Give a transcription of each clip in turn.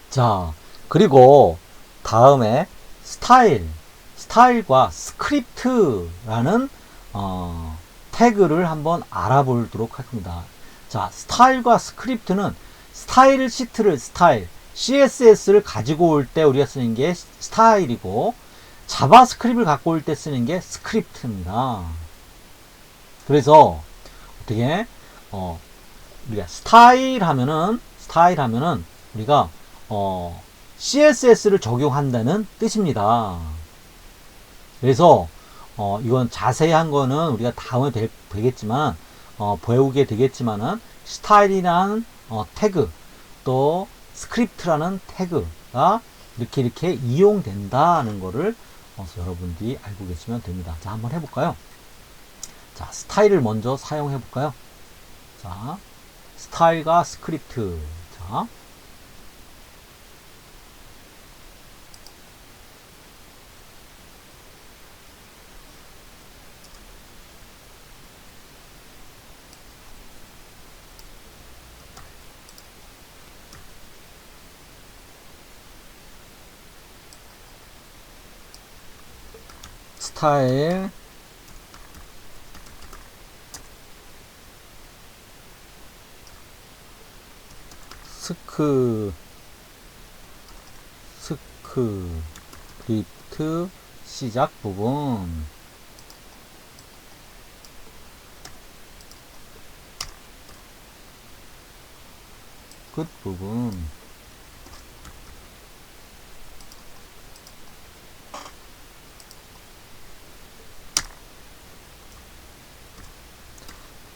자, 그리고 다음에 스타일과 스크립트라는 태그를 한번 알아보도록 합니다. 자, 스타일과 스크립트는 스타일 시트를 CSS를 가지고 올 때 우리가 쓰는 게 스타일이고, 자바스크립트를 갖고 올 때 쓰는 게 스크립트입니다. 그래서 어떻게 우리가 스타일 하면은 우리가 CSS를 적용한다는 뜻입니다. 그래서 이건 자세한 거는 우리가 다음에 되겠지만 배우게 되겠지만은 스타일이라는 태그, 또 스크립트라는 태그가 이렇게 이용된다는 거를 여러분들이 알고 계시면 됩니다. 자, 한번 해볼까요? 자, 스타일을 먼저 사용해 볼까요? 자, 스타일과 스크립트. 자, 스타일, 스크립트 시작 부분. 끝 부분.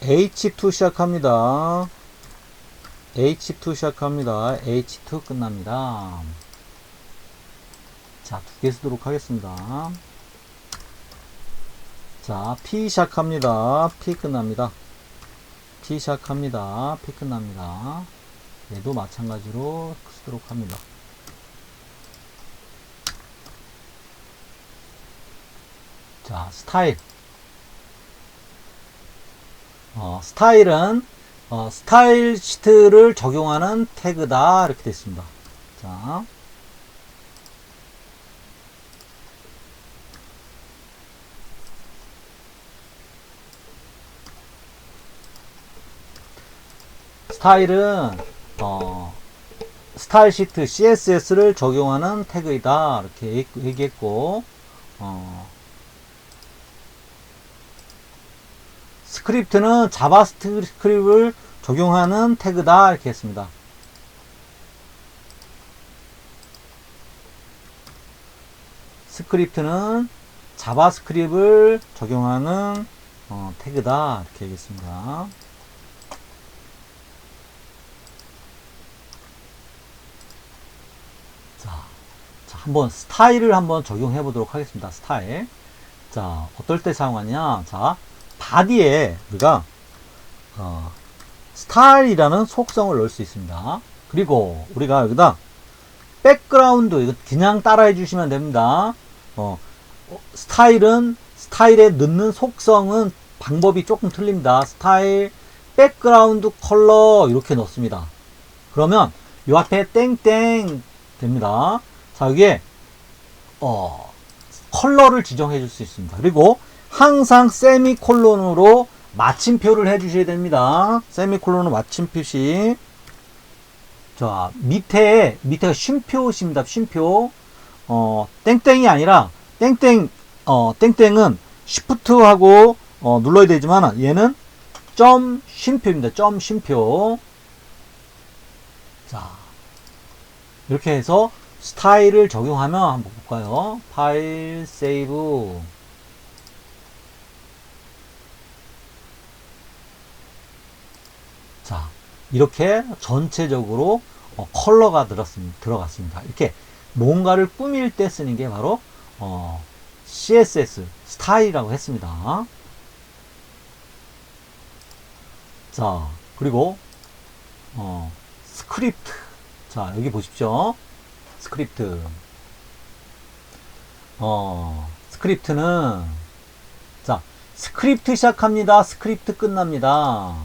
H2 시작합니다. H2 시작합니다. H2 끝납니다. 자, 2개 쓰도록 하겠습니다. 자, P 시작합니다. P 끝납니다. P 시작합니다. P 끝납니다. 얘도 마찬가지로 쓰도록 합니다. 자, 스타일. 스타일은 스타일 시트를 적용하는 태그다, 이렇게 됐습니다. 자, 스타일은 스타일 시트 CSS를 적용하는 태그이다, 이렇게 얘기했고, 스크립트는 자바스크립트를 적용하는 태그다, 이렇게 했습니다. 스크립트는 자바스크립트를 적용하는 태그다, 이렇게 얘기했습니다. 자, 한번 스타일을 한번 적용해 보도록 하겠습니다. 스타일. 자, 어떨 때 사용하냐? 자, 바디에 우리가 스타일이라는 속성을 넣을 수 있습니다. 그리고 우리가 여기다 백그라운드, 이거 그냥 따라해 주시면 됩니다. 스타일에 넣는 속성은 방법이 조금 틀립니다. 스타일, 백그라운드 컬러 이렇게 넣습니다. 그러면 요 앞에 땡땡 됩니다. 자, 여기에 컬러를 지정해 줄 수 있습니다. 그리고 항상 세미콜론으로 마침표를 해 주셔야 됩니다. 세미콜론으로 마침 표시. 자, 밑에가 쉼표입니다. 쉼표. 땡땡이 아니라 땡땡은 시프트하고 눌러야 되지만 얘는 점 쉼표입니다. 점 쉼표. 자, 이렇게 해서 스타일을 적용하면 한번 볼까요? 파일 세이브. 자, 이렇게 전체적으로 컬러가 들어갔습니다. 이렇게 뭔가를 꾸밀 때 쓰는 게 바로 CSS 스타일이라고 했습니다. 자, 그리고 스크립트. 자, 여기 보십시오. 스크립트. 스크립트는, 자, 스크립트 시작합니다. 스크립트 끝납니다.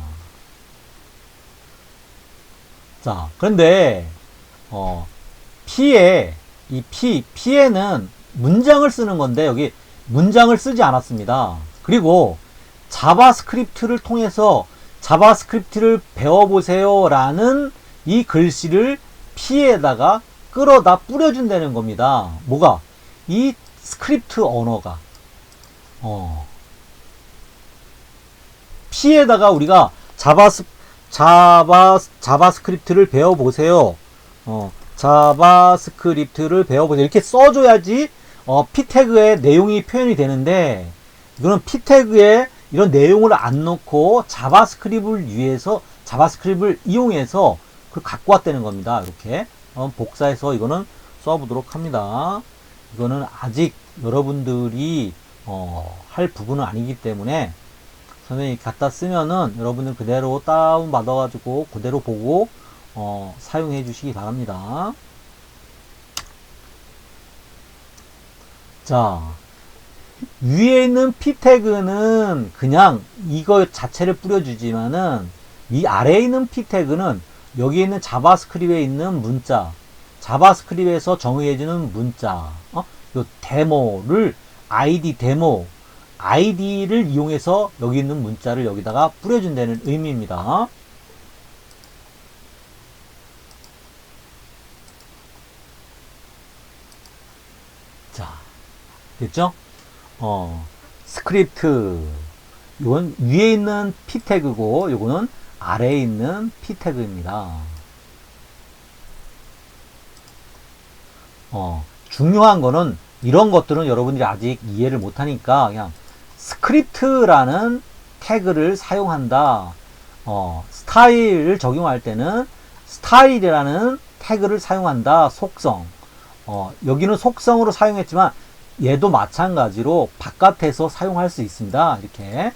자, 그런데 P에는 문장을 쓰는 건데 여기 문장을 쓰지 않았습니다. 그리고 자바스크립트를 통해서 자바스크립트를 배워보세요 라는 이 글씨를 P에다가 끌어다 뿌려준다는 겁니다. 뭐가? 이 스크립트 언어가 P에다가 우리가 자바스크립트를 배워보세요. 자바스크립트를 배워보세요. 이렇게 써줘야지 P 태그의 내용이 표현이 되는데 이거는 P 태그에 이런 내용을 안 넣고 자바스크립트를 이용해서 그걸 갖고 왔다는 겁니다. 이렇게 복사해서 이거는 써보도록 합니다. 이거는 아직 여러분들이 할 부분은 아니기 때문에 선생님이 갖다 쓰면은 여러분들 그대로 다운 받아가지고 그대로 보고 사용해 주시기 바랍니다. 자, 위에 있는 P 태그는 그냥 이거 자체를 뿌려주지만은 이 아래에 있는 P 태그는 여기 있는 자바스크립트에 있는 문자, 자바스크립트에서 정의해주는 문자, 요 데모를 아이디를 이용해서 여기 있는 문자를 여기다가 뿌려준다는 의미입니다. 자, 됐죠? 스크립트 이건 위에 있는 P 태그고 요거는 아래에 있는 P 태그입니다. 중요한 거는 이런 것들은 여러분들이 아직 이해를 못하니까 그냥 스크립트라는 태그를 사용한다. 스타일을 적용할 때는 스타일이라는 태그를 사용한다. 속성. 여기는 속성으로 사용했지만 얘도 마찬가지로 바깥에서 사용할 수 있습니다. 이렇게.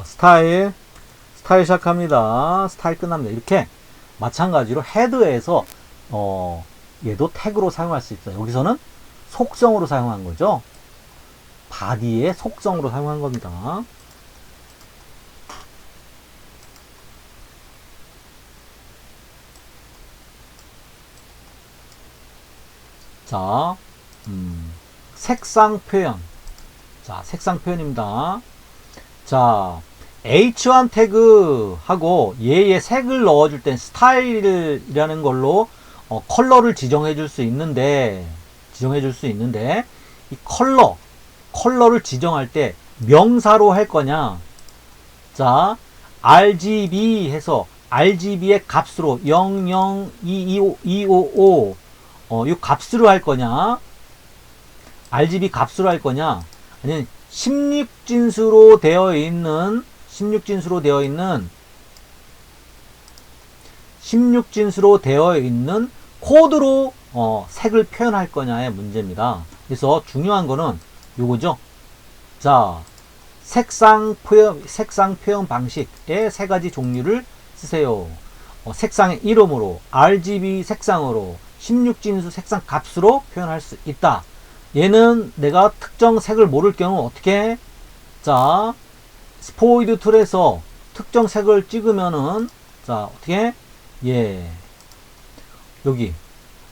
스타일 시작합니다. 스타일 끝납니다. 이렇게 마찬가지로 헤드에서 얘도 태그로 사용할 수 있어요. 여기서는 속성으로 사용한 거죠. 바디의 속성으로 사용한 겁니다. 자, 색상 표현. 자, 색상 표현입니다. 자, H1 태그하고 얘의 색을 넣어줄 땐 스타일이라는 걸로 컬러를 지정해 줄 수 있는데 이 컬러를 지정할 때 명사로 할 거냐, 자 RGB 해서 RGB의 값으로 00255 이 값으로 할 거냐, RGB 값으로 할 거냐, 아니면 16진수로 되어 있는 코드로 색을 표현할 거냐의 문제입니다. 그래서 중요한 거는 요거죠. 자, 색상 표현 방식의 세 가지 종류를 쓰세요. 색상의 이름으로, RGB 색상으로, 16진수 색상 값으로 표현할 수 있다. 얘는 내가 특정 색을 모를 경우 어떻게? 자, 스포이드 툴에서 특정 색을 찍으면은, 자, 어떻게? 예. 여기,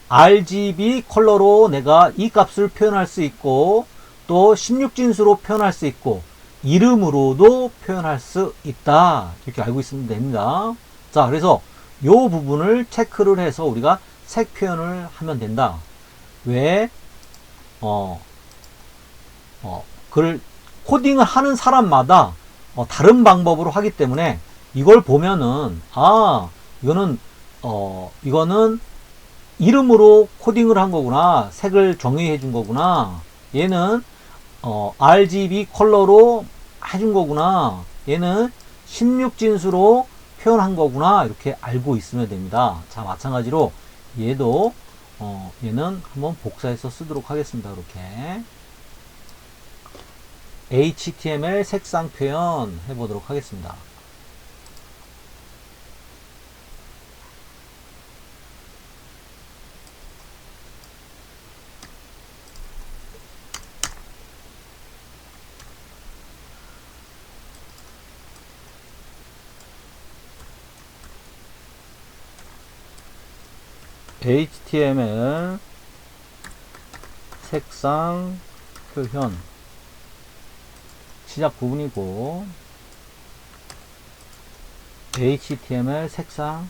RGB 컬러로 내가 이 값을 표현할 수 있고, 또 16진수로 표현할 수 있고, 이름으로도 표현할 수 있다. 이렇게 알고 있으면 됩니다. 자, 그래서 요 부분을 체크를 해서 우리가 색 표현을 하면 된다. 왜? 그걸 코딩을 하는 사람마다 다른 방법으로 하기 때문에 이걸 보면은, 이거는 이름으로 코딩을 한 거구나. 색을 정의해 준 거구나. 얘는 RGB 컬러로 해준 거구나. 얘는 16진수로 표현한 거구나. 이렇게 알고 있으면 됩니다. 자, 마찬가지로 얘도 얘는 한번 복사해서 쓰도록 하겠습니다. 이렇게 HTML 색상 표현 해보도록 하겠습니다. HTML 색상 표현 시작 부분이고, HTML 색상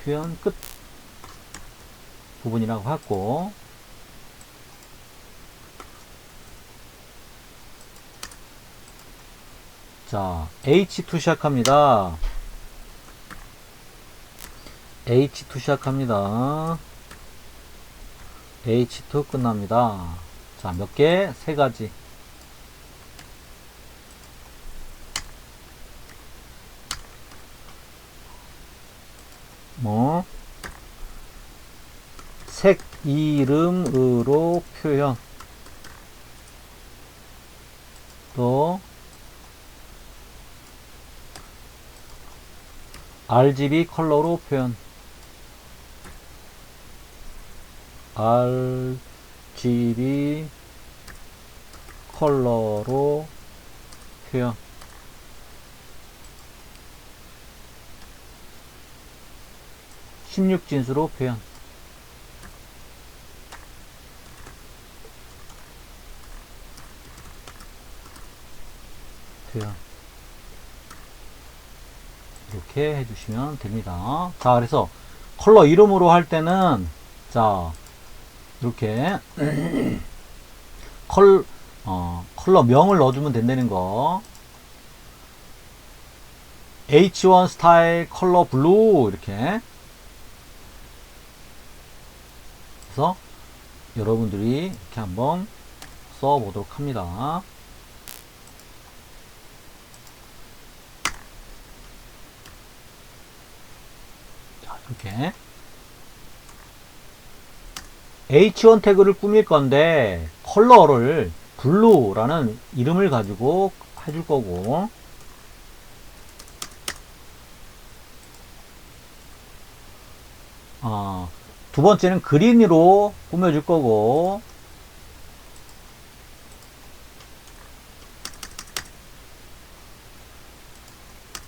표현 끝 부분이라고 하고, 자, H2 시작합니다. H2 시작합니다. H2 끝납니다. 자, 몇 개? 세 가지. 뭐, 색 이름으로 표현. 또, RGB 컬러로 표현. RGB 컬러로 표현. (16진수로) 표현. 이렇게 해주시면 됩니다. 자, 그래서 컬러 이름으로 할 때는, 자, 이렇게 컬러 명을 넣어주면 된다는 거. H1 스타일 컬러 블루, 이렇게. 그래서 여러분들이 이렇게 한번 써보도록 합니다. 자, 이렇게 H1 태그를 꾸밀 건데 컬러를 블루라는 이름을 가지고 해줄 거고, 두 번째는 그린으로 꾸며줄 거고,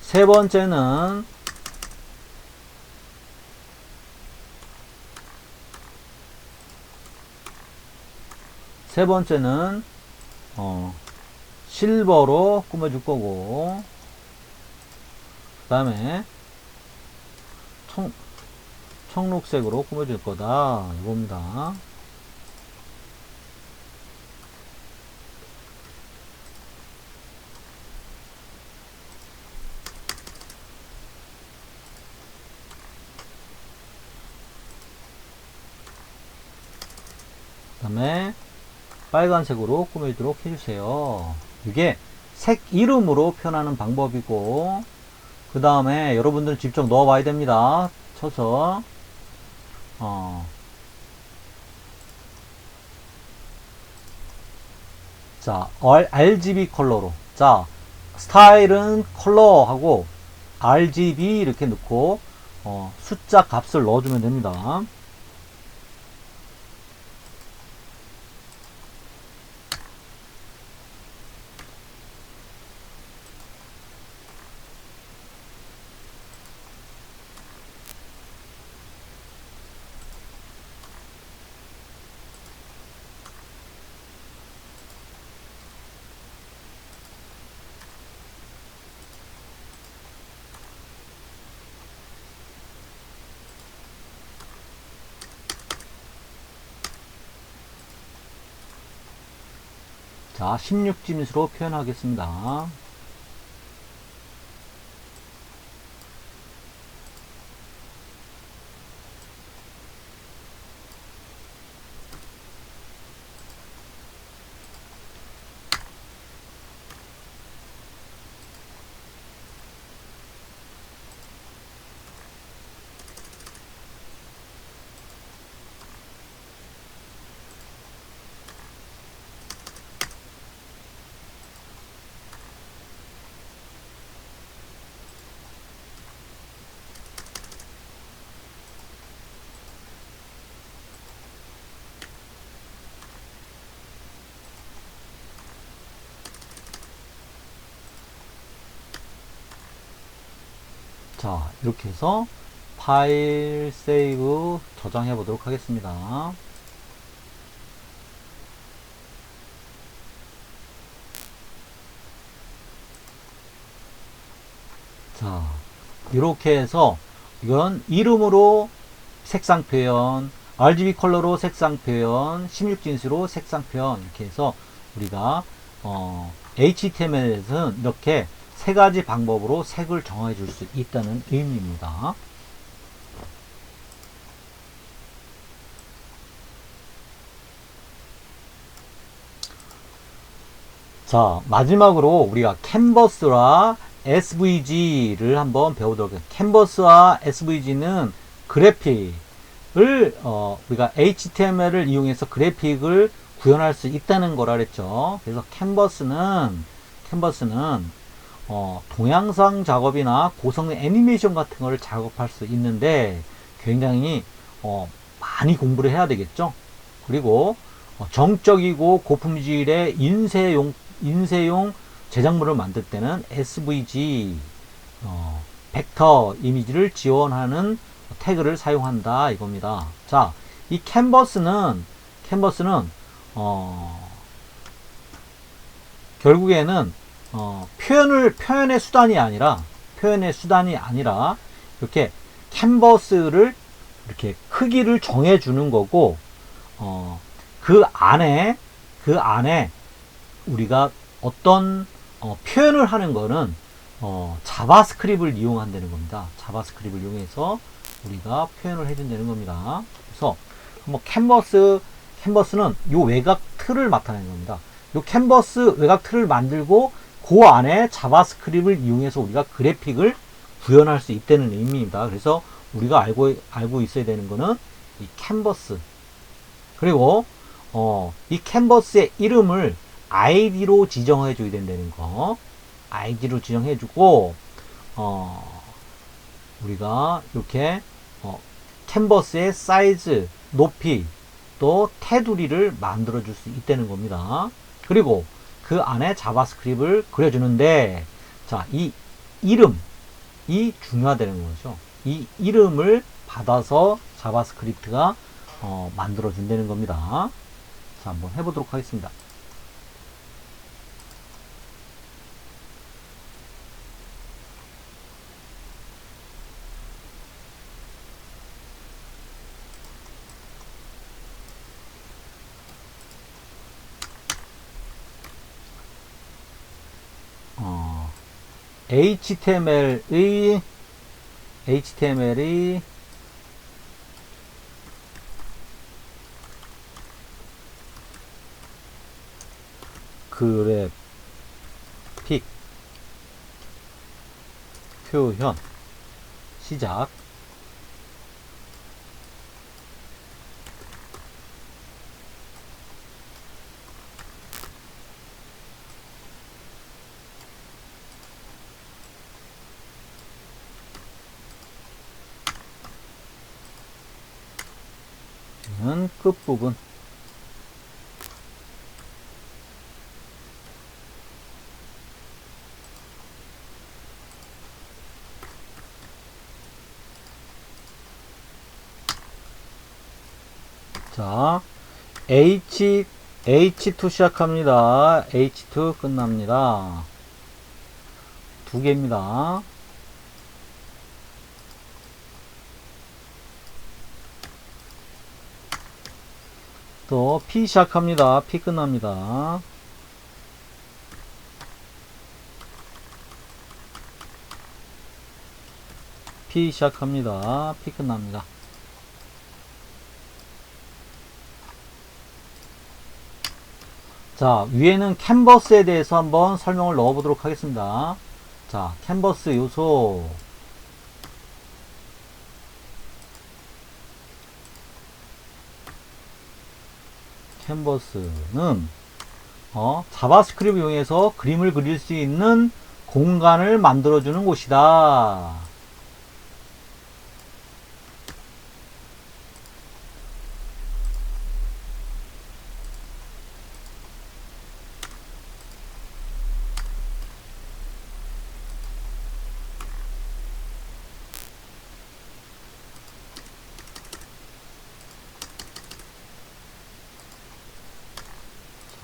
세 번째는 실버로 꾸며줄 거고, 그 다음에 청록색으로 꾸며줄 거다, 이겁니다. 그 다음에 빨간색으로 꾸며주도록 해주세요. 이게 색 이름으로 표현하는 방법이고, 그 다음에 여러분들 직접 넣어 봐야 됩니다. 쳐서 자, RGB 컬러로, 자, 스타일은 컬러하고 RGB 이렇게 넣고 숫자 값을 넣어주면 됩니다. 자, 16진수로 표현하겠습니다. 자, 이렇게 해서 파일 세이브 저장해 보도록 하겠습니다. 자, 이렇게 해서 이건 이름으로 색상 표현, RGB 컬러로 색상 표현, 16진수로 색상 표현 이렇게 해서 우리가 HTML에서는 이렇게 세 가지 방법으로 색을 정해 줄 수 있다는 의미입니다. 자, 마지막으로 우리가 캔버스와 SVG를 한번 배우도록 하겠습니다. 캔버스와 SVG는 그래픽을 우리가 HTML을 이용해서 그래픽을 구현할 수 있다는 거라 그랬죠. 그래서 캔버스는 동영상 작업이나 고성 애니메이션 같은 거를 작업할 수 있는데 굉장히 많이 공부를 해야 되겠죠. 그리고 정적이고 고품질의 인쇄용 제작물을 만들 때는 SVG 벡터 이미지를 지원하는 태그를 사용한다 이겁니다. 자, 이 캔버스는 결국에는 표현의 수단이 아니라 이렇게 캔버스를 이렇게 크기를 정해 주는 거고 그 안에 우리가 어떤 표현을 하는 거는 자바스크립트를 이용한다는 겁니다. 자바스크립트를 이용해서 우리가 표현을 해준다는 겁니다. 그래서 뭐 캔버스는 요 외곽 틀을 나타내는 겁니다. 요 캔버스 외곽 틀을 만들고 그 안에 자바스크립트를 이용해서 우리가 그래픽을 구현할 수 있다는 의미입니다. 그래서 우리가 알고 있어야 되는 거는 이 캔버스. 그리고 이 캔버스의 이름을 아이디로 지정해 줘야 된다는 거. 아이디로 지정해 주고 우리가 이렇게 캔버스의 사이즈, 높이, 또 테두리를 만들어 줄 수 있다는 겁니다. 그리고 그 안에 자바스크립트를 그려주는데, 자, 이 이름이 중요하다는 거죠. 이 이름을 받아서 자바스크립트가 만들어 준다는 겁니다. 자, 한번 해보도록 하겠습니다. HTML의 그래픽 표현 시작. 끝부분 자, H2 시작합니다. H2 끝납니다. 두 개입니다. 또 P 시작합니다. P 끝납니다. P 시작합니다. P 끝납니다. 자, 위에는 캔버스에 대해서 한번 설명을 넣어 보도록 하겠습니다. 자, 캔버스 요소. 캔버스는 자바스크립트 이용해서 그림을 그릴 수 있는 공간을 만들어주는 곳이다.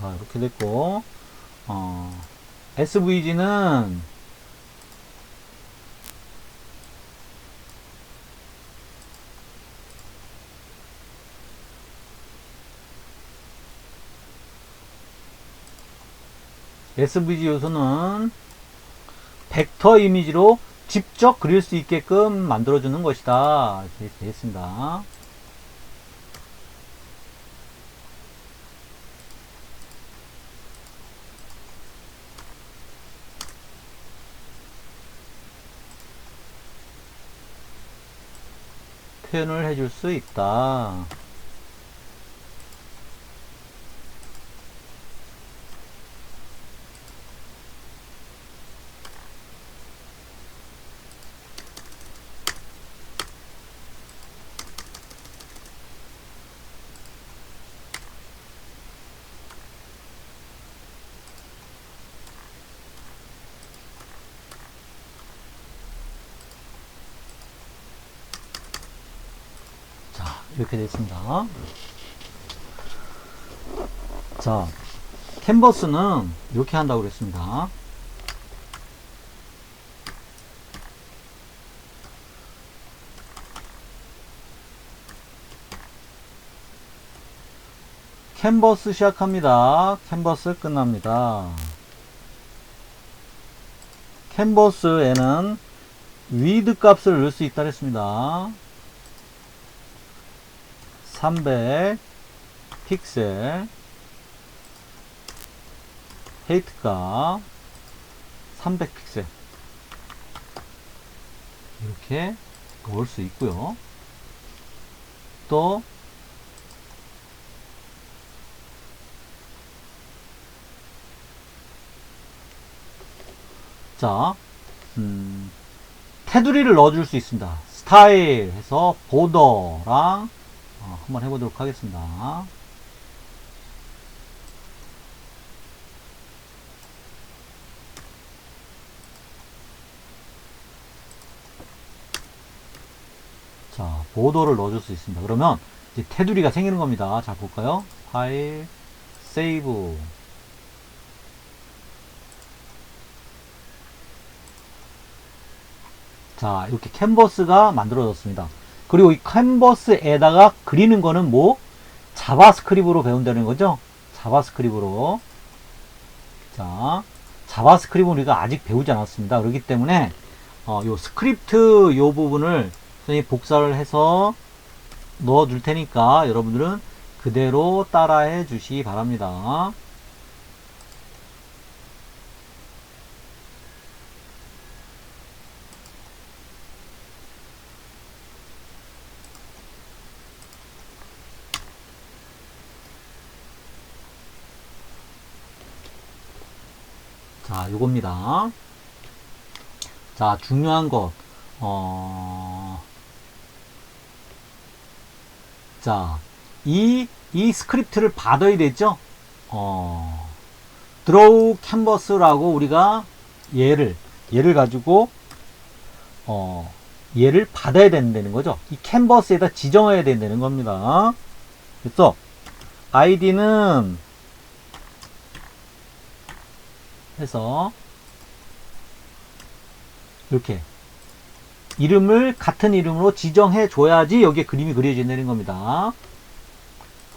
자, 이렇게 됐고, SVG는 SVG 요소는 벡터 이미지로 직접 그릴 수 있게끔 만들어주는 것이다. 이렇게 되겠습니다. 표현을 해줄 수 있다. 이렇게 됐습니다. 자, 캔버스는 이렇게 한다고 그랬습니다. 캔버스 시작합니다. 캔버스 끝납니다. 캔버스에는 위드 값을 넣을 수 있다 그랬습니다. 300 픽셀, 헤이트가 300 픽셀 이렇게 넣을 수 있고요. 또 자, 테두리를 넣어줄 수 있습니다. 스타일 해서 보더랑 한번 해보도록 하겠습니다. 자, 보더를 넣어줄 수 있습니다. 그러면 이제 테두리가 생기는 겁니다. 자, 볼까요? 파일, 세이브. 자, 이렇게 캔버스가 만들어졌습니다. 그리고 이 캔버스에다가 그리는 거는 뭐? 자바스크립트로 배운다는 거죠? 자바스크립트로. 자, 자바스크립트는 우리가 아직 배우지 않았습니다. 그렇기 때문에, 요 스크립트 요 부분을 선생님이 복사를 해서 넣어 줄 테니까 여러분들은 그대로 따라해 주시기 바랍니다. 자, 요겁니다. 자, 중요한 것, 자, 이 스크립트를 받아야 되죠? draw canvas라고 우리가 얘를 가지고, 얘를 받아야 된다는 거죠. 이 캔버스에다 지정해야 된다는 겁니다. 그래서, id는 해서 이렇게 이름을 같은 이름으로 지정해 줘야지 여기에 그림이 그려진다는 겁니다.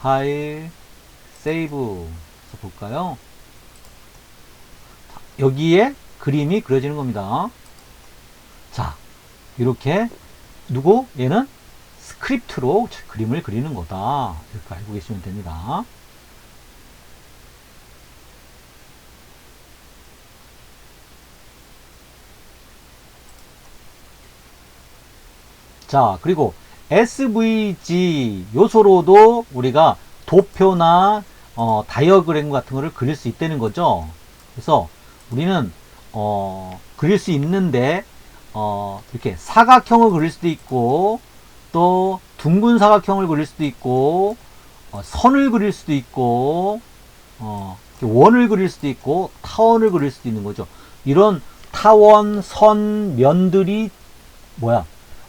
파일 세이브 해서 볼까요? 여기에 그림이 그려지는 겁니다. 자, 이렇게 누구? 얘는 스크립트로 그림을 그리는 거다. 이렇게 알고 계시면 됩니다. 자, 그리고 SVG 요소로도 우리가 도표나 다이어그램 같은 거를 그릴 수 있다는 거죠. 그래서 우리는 그릴 수 있는데 이렇게 사각형을 그릴 수도 있고 또 둥근 사각형을 그릴 수도 있고 선을 그릴 수도 있고 원을 그릴 수도 있고 타원을 그릴 수도 있는 거죠. 이런 타원, 선, 면들이 뭐야?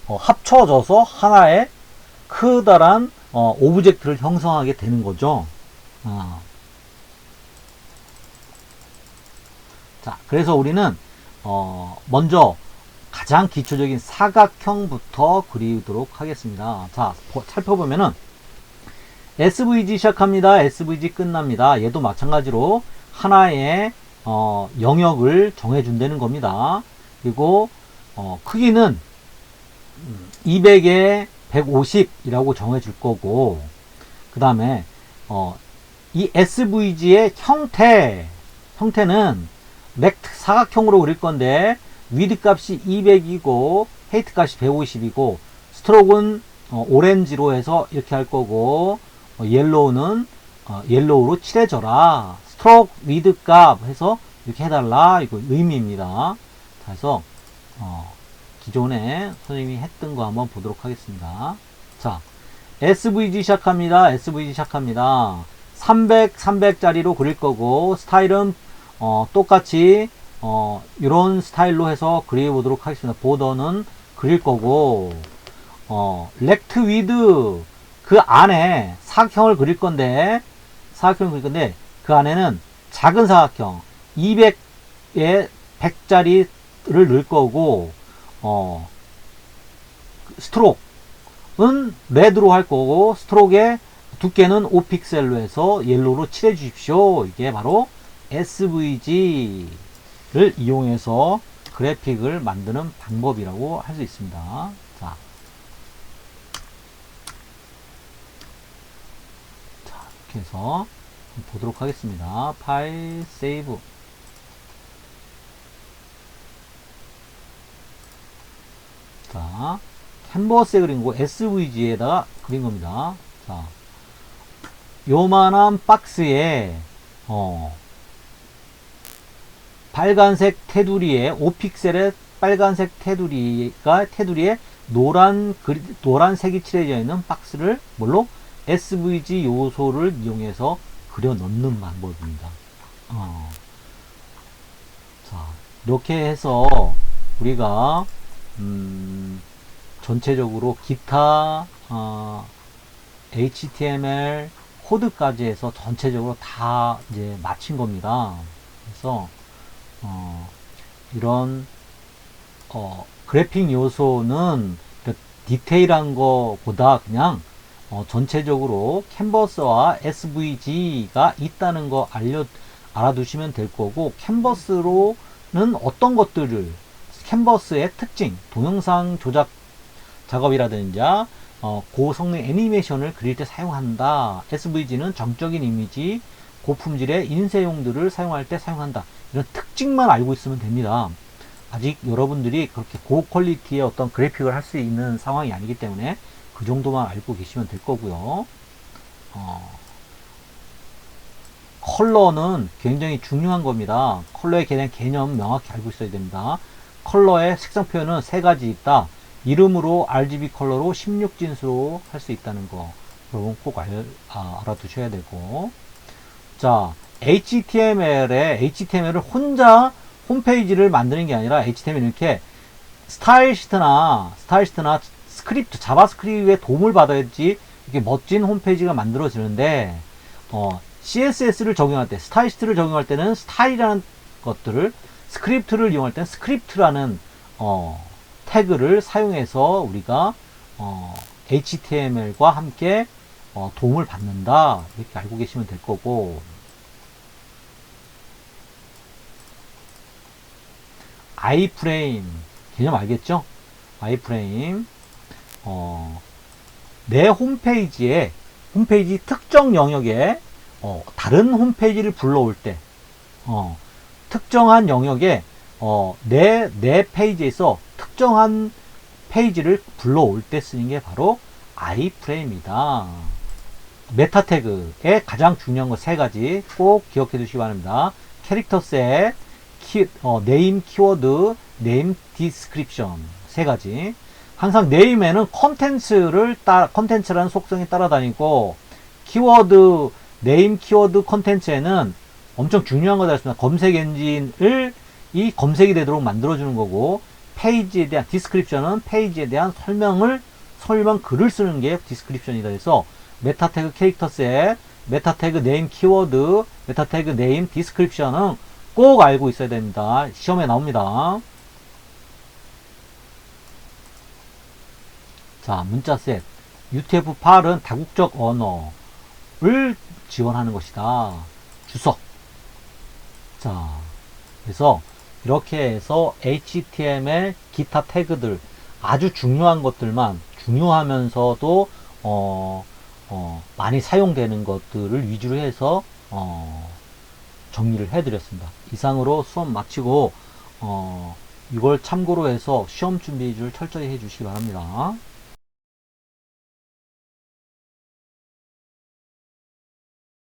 합쳐져서 하나의 크다란 오브젝트를 형성하게 되는 거죠. 자, 그래서 우리는 먼저 가장 기초적인 사각형부터 그리도록 하겠습니다. 자, 살펴보면은 SVG 시작합니다. SVG 끝납니다. 얘도 마찬가지로 하나의 영역을 정해준다는 겁니다. 그리고 크기는 200에 150이라고 정해줄 거고, 그 다음에 이 SVG의 형태는 사각형으로 그릴 건데 위드 값이 200이고 헤이트 값이 150이고 스트로크는 오렌지로 해서 이렇게 할 거고, 옐로우는 옐로우로 칠해줘라. 스트로크 위드 값 해서 이렇게 해달라. 이거 의미입니다. 그래서 기존에 선생님이 했던 거 한번 보도록 하겠습니다. 자, SVG 시작합니다. SVG 시작합니다. 300짜리로 그릴 거고, 스타일은 똑같이 이런 스타일로 해서 그려보도록 하겠습니다. 보더는 그릴 거고, 렉트 위드 그 안에 사각형을 그릴 건데 그 안에는 작은 사각형 200에 100짜리를 넣을 거고, 스트로크는 레드로 할 거고, 스트로크의 두께는 5픽셀로 해서 옐로우로 칠해 주십시오. 이게 바로 SVG를 이용해서 그래픽을 만드는 방법이라고 할 수 있습니다. 자, 이렇게 해서 보도록 하겠습니다. 파일 세이브. 자, 캔버스에 그린 거 SVG에다가 그린 겁니다. 자, 요만한 박스에 빨간색 테두리에 5픽셀의 빨간색 테두리에 노란색이 칠해져 있는 박스를 뭘로? SVG 요소를 이용해서 그려 넣는 방법입니다. 자, 이렇게 해서 우리가 전체적으로 기타 HTML 코드까지 해서 전체적으로 다 이제 마친 겁니다. 그래서 이런 그래픽 요소는 디테일한 거보다 그냥 전체적으로 캔버스와 SVG가 있다는 거 알아두시면 될 거고, 캔버스로는 어떤 것들을 캔버스의 특징, 동영상 조작 작업이라든지 고성능 애니메이션을 그릴 때 사용한다. SVG는 정적인 이미지, 고품질의 인쇄용들을 사용할 때 사용한다. 이런 특징만 알고 있으면 됩니다. 아직 여러분들이 그렇게 고퀄리티의 어떤 그래픽을 할 수 있는 상황이 아니기 때문에 그 정도만 알고 계시면 될 거고요. 컬러는 굉장히 중요한 겁니다. 컬러에 대한 개념 명확히 알고 있어야 됩니다. 컬러의 색상 표현은 세 가지 있다. 이름으로 RGB 컬러로 16진수로 할 수 있다는 거 여러분 꼭 알아두셔야 되고, 자, HTML을 혼자 홈페이지를 만드는 게 아니라 HTML 이렇게 스타일시트나 스크립트, 자바스크립트의 도움을 받아야지 이렇게 멋진 홈페이지가 만들어지는데, CSS를 적용할 때, 스타일시트를 적용할 때는 스타일이라는 것들을, 스크립트를 이용할 때는 스크립트라는 태그를 사용해서 우리가 HTML과 함께 도움을 받는다. 이렇게 알고 계시면 될 거고, 아이프레임 개념 알겠죠? 아이프레임 내 홈페이지 특정 영역에 다른 홈페이지를 불러올 때 특정한 영역에 내 페이지에서 특정한 페이지를 불러올 때 쓰는 게 바로 아이프레임이다. 메타 태그의 가장 중요한 거 세 가지 꼭 기억해 두시기 바랍니다. 캐릭터 셋, 네임 키워드, 네임 디스크립션 세 가지. 항상 네임에는 컨텐츠라는 속성이 따라다니고, 키워드, 네임 키워드 컨텐츠에는 엄청 중요한 거다 했습니다. 검색 엔진을 이 검색이 되도록 만들어주는 거고, 페이지에 대한 디스크립션은 페이지에 대한 설명 글을 쓰는 게 디스크립션이다 해서 메타 태그 캐릭터 셋, 메타 태그 네임 키워드, 메타 태그 네임 디스크립션은 꼭 알고 있어야 됩니다. 시험에 나옵니다. 자, 문자셋. UTF-8은 다국적 언어를 지원하는 것이다. 주석. 자, 그래서 이렇게 해서 HTML 기타 태그들 아주 중요한 것들만 중요하면서도 많이 사용되는 것들을 위주로 해서 정리를 해드렸습니다. 이상으로 수업 마치고 이걸 참고로 해서 시험 준비를 철저히 해주시기 바랍니다.